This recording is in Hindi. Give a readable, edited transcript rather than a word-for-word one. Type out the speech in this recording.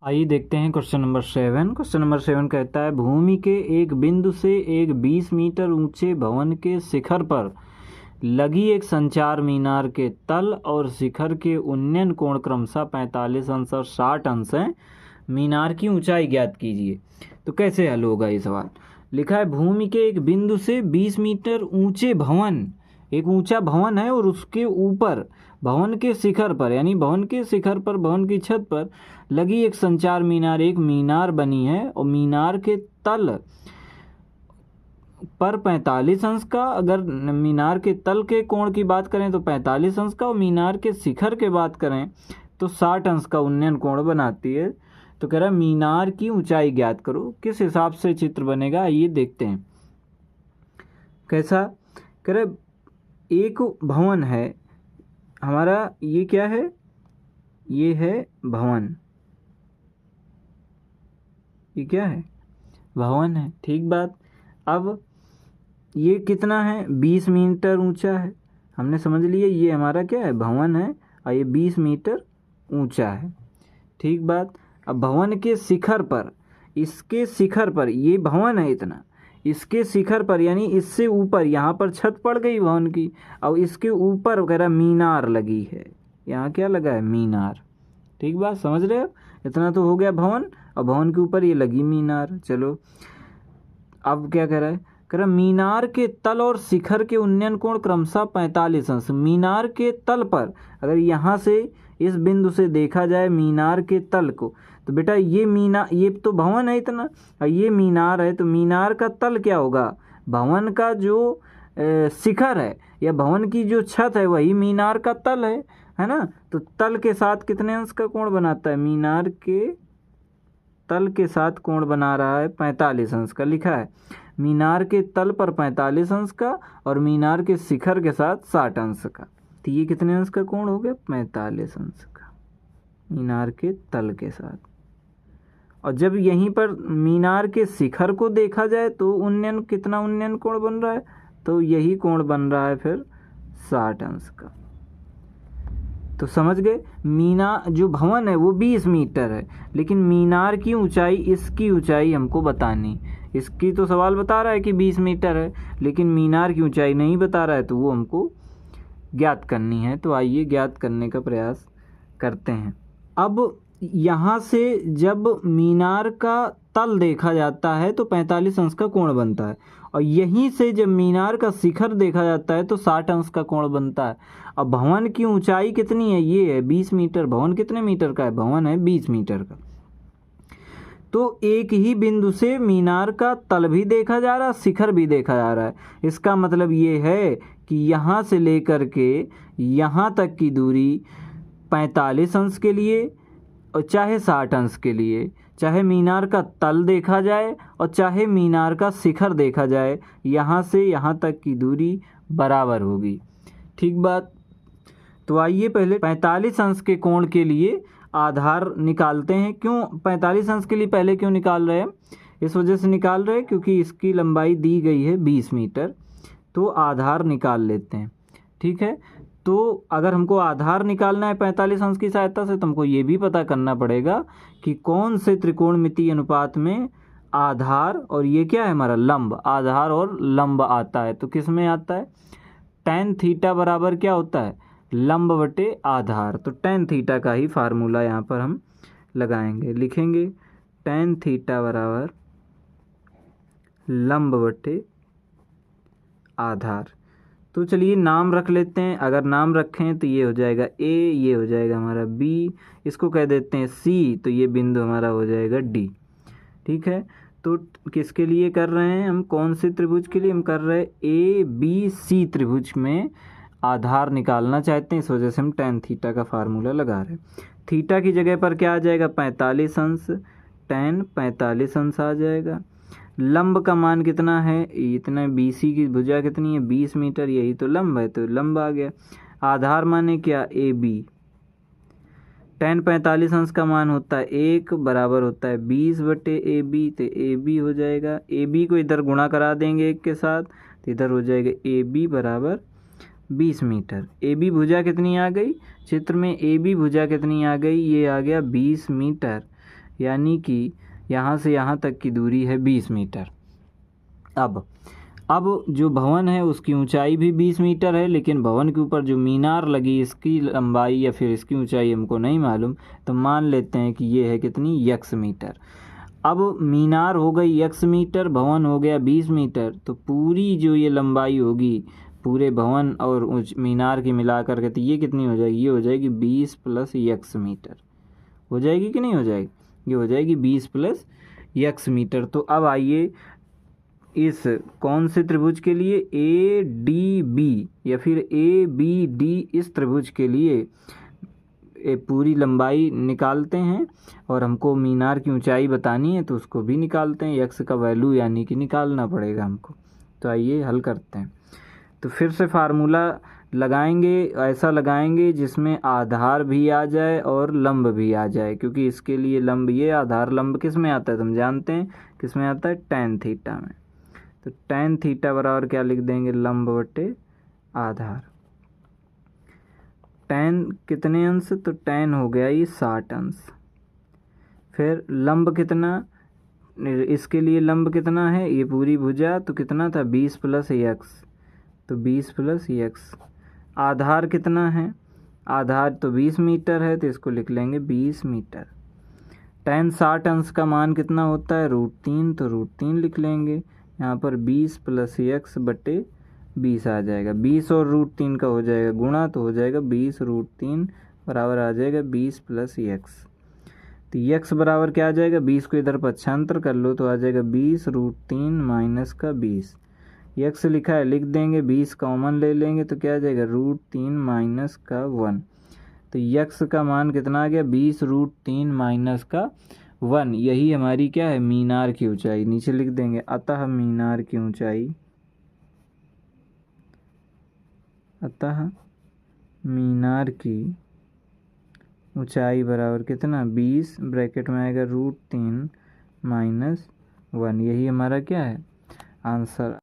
आइए देखते हैं क्वेश्चन नंबर 7। क्वेश्चन नंबर 7 कहता है भूमि के एक बिंदु से एक 20 मीटर ऊंचे भवन के शिखर पर लगी एक संचार मीनार के तल और शिखर के उन्नयन कोण क्रमशः 45 अंश और 60 अंश हैं। मीनार की ऊंचाई ज्ञात कीजिए। तो कैसे हल होगा ये सवाल। लिखा है भूमि के एक बिंदु से 20 मीटर ऊंचे भवन, एक ऊंचा भवन है और उसके ऊपर भवन के शिखर पर, यानी भवन के शिखर पर, भवन की छत पर लगी एक संचार मीनार, एक मीनार बनी है और मीनार के तल पर 45 अंश का, अगर मीनार के तल के कोण की बात करें तो 45 अंश का, और मीनार के शिखर के बात करें तो 60 अंश का उन्नयन कोण बनाती है। तो कह रहा है मीनार की ऊंचाई ज्ञात करो। किस हिसाब से चित्र बनेगा आइए देखते हैं। कैसा कह रहे एक भवन है हमारा, ये क्या है, ये है भवन, ये क्या है, भवन है, ठीक बात। अब ये कितना है, 20 मीटर ऊंचा है, हमने समझ लिया ये हमारा क्या है, भवन है और ये 20 मीटर ऊंचा है, ठीक बात। अब भवन के शिखर पर, इसके शिखर पर, ये भवन है इतना, इसके शिखर पर यानी इससे ऊपर, यहाँ पर छत पड़ गई भवन की और इसके ऊपर वगैरह मीनार लगी है। यहाँ क्या लगा है, मीनार, ठीक बात, समझ रहे हो। इतना तो हो गया भवन और भवन के ऊपर ये लगी मीनार। चलो अब क्या कह रहा है, कह रहा मीनार के तल और शिखर के उन्नयन कोण क्रमशः 45 अंश। मीनार के तल पर, अगर यहाँ से इस बिंदु से देखा जाए मीनार के तल को, तो बेटा ये मीनार, ये तो भवन है इतना और ये मीनार है, तो मीनार का तल क्या होगा, भवन का जो शिखर है या भवन की जो छत है वही मीनार का तल है ना। तो तल के साथ कितने अंश का कोण बनाता है, मीनार के तल के साथ कोण बना रहा है 45 अंश का। लिखा है मीनार के तल पर 45 अंश का और मीनार के शिखर के साथ 60 अंश का। तो ये कितने अंश का कोण हो गया, 45 अंश का मीनार के तल के साथ। और जब यहीं पर मीनार के शिखर को देखा जाए तो उन्नयन, कितना उन्नयन कोण बन रहा है, तो यही कोण बन रहा है फिर 60 अंश का। तो समझ गए, मीनार जो भवन है वो 20 मीटर है, लेकिन मीनार की ऊंचाई, इसकी ऊंचाई हमको बतानी, इसकी तो सवाल बता रहा है कि 20 मीटर है, लेकिन मीनार की ऊंचाई नहीं बता रहा है, तो वो हमको ज्ञात करनी है। तो आइए ज्ञात करने का प्रयास करते हैं। अब यहाँ से जब मीनार का तल देखा जाता है तो 45 अंश का कोण बनता है, और यहीं से जब मीनार का शिखर देखा जाता है तो 60 अंश का कोण बनता है। अब भवन की ऊंचाई कितनी है, ये है 20 मीटर। भवन कितने मीटर का है, भवन है 20 मीटर का। तो एक ही बिंदु से मीनार का तल भी देखा जा रहा है, शिखर भी देखा जा रहा है। इसका मतलब ये है कि यहाँ से लेकर के यहाँ तक की दूरी 45 अंश के लिए और चाहे 60 अंश के लिए, चाहे मीनार का तल देखा जाए और चाहे मीनार का शिखर देखा जाए, यहाँ से यहाँ तक की दूरी बराबर होगी, ठीक बात। तो आइए पहले 45 अंश के कोण के लिए आधार निकालते हैं। क्यों 45 अंश के लिए पहले क्यों निकाल रहे हैं, इस वजह से निकाल रहे हैं क्योंकि इसकी लंबाई दी गई है 20 मीटर। तो आधार निकाल लेते हैं, ठीक है। तो अगर हमको आधार निकालना है 45 अंश की सहायता से, तो हमको ये भी पता करना पड़ेगा कि कौन से त्रिकोणमितीय अनुपात में आधार और ये क्या है हमारा लंब, आधार और लंब आता है। तो किस में आता है, tan थीटा बराबर क्या होता है, लंब बटे आधार। तो tan थीटा का ही फार्मूला यहाँ पर हम लगाएंगे, लिखेंगे tan थीटा बराबर लंब बटे आधार। तो चलिए नाम रख लेते हैं। अगर नाम रखें तो ये हो जाएगा A, ये हो जाएगा हमारा B, इसको कह देते हैं C, तो ये बिंदु हमारा हो जाएगा D, ठीक है। तो किसके लिए कर रहे हैं हम, कौन से त्रिभुज के लिए हम कर रहे हैं, ABC त्रिभुज में आधार निकालना चाहते हैं, इस वजह से हम tan थीटा का फार्मूला लगा रहे हैं। थीटा की जगह पर क्या आ जाएगा, 45 अंश, tan 45 अंश आ जाएगा। लंब का मान कितना है, इतना, BC की भुजा कितनी है 20 मीटर, यही तो लंब है, तो लंब आ गया। आधार माने क्या, AB। tan 45 अंश का मान होता है 1 बराबर होता है 20 बटे AB, तो AB हो जाएगा, AB को इधर गुणा करा देंगे 1 के साथ, तो इधर हो जाएगा AB बराबर 20 मीटर। AB भुजा कितनी आ गई चित्र में, AB भुजा कितनी आ गई, ये आ गया 20 मीटर, यानी कि यहाँ से यहाँ तक की दूरी है 20 मीटर। अब जो भवन है उसकी ऊंचाई भी 20 मीटर है, लेकिन भवन के ऊपर जो मीनार लगी इसकी लंबाई या फिर इसकी ऊंचाई हमको नहीं मालूम, तो मान लेते हैं कि ये है कितनी, x मीटर। अब मीनार हो गई x मीटर, भवन हो गया 20 मीटर, तो पूरी जो ये लंबाई होगी पूरे भवन और मीनार की मिलाकर के, तो ये कितनी हो जाएगी, ये हो जाएगी 20 प्लस x मीटर। हो जाएगी कि नहीं हो जाएगी, ये हो जाएगी 20 प्लस x मीटर। तो अब आइए इस कौन से त्रिभुज के लिए, ADB या फिर ABD, इस त्रिभुज के लिए पूरी लंबाई निकालते हैं और हमको मीनार की ऊंचाई बतानी है तो उसको भी निकालते हैं, x का वैल्यू यानी कि निकालना पड़ेगा हमको। तो आइए हल करते हैं। तो फिर से फार्मूला लगाएंगे, ऐसा लगाएंगे जिसमें आधार भी आ जाए और लंब भी आ जाए, क्योंकि इसके लिए लंब, ये आधार लंब किस में आता है तुम जानते हैं, किस में आता है, tan थीटा में। तो tan थीटा बराबर क्या लिख देंगे, लंब बटे आधार। tan कितने अंश, तो tan हो गया ये 60 अंश। फिर लंब कितना, इसके लिए लंब कितना है, ये पूरी भुजा तो कितना था 20 प्लस x, तो 20 प्लस x। आधार कितना है, आधार तो 20 मीटर है, तो इसको लिख लेंगे 20 मीटर। tan 60 अंश का मान कितना होता है, √3, तो √3 लिख लेंगे। यहाँ पर 20 प्लस x बटे 20 आ जाएगा, 20 और √3 का हो जाएगा गुणा, तो हो जाएगा 20 √3 बराबर आ जाएगा 20 प्लस x। तो x बराबर क्या आ जाएगा, 20 को इधर पक्षांतर कर लो तो आ जाएगा 20 √3 माइनस का 20। x लिखा है लिख देंगे, 20 कॉमन ले लेंगे तो क्या आ जाएगा, √3 माइनस का 1। तो x का मान कितना आ गया, 20 √3 माइनस का 1। यही हमारी क्या है, मीनार की ऊंचाई। नीचे लिख देंगे, अतः मीनार की ऊंचाई, अतः मीनार की ऊंचाई बराबर कितना, 20 ब्रैकेट में आएगा √3 माइनस 1। यही हमारा क्या है आंसर।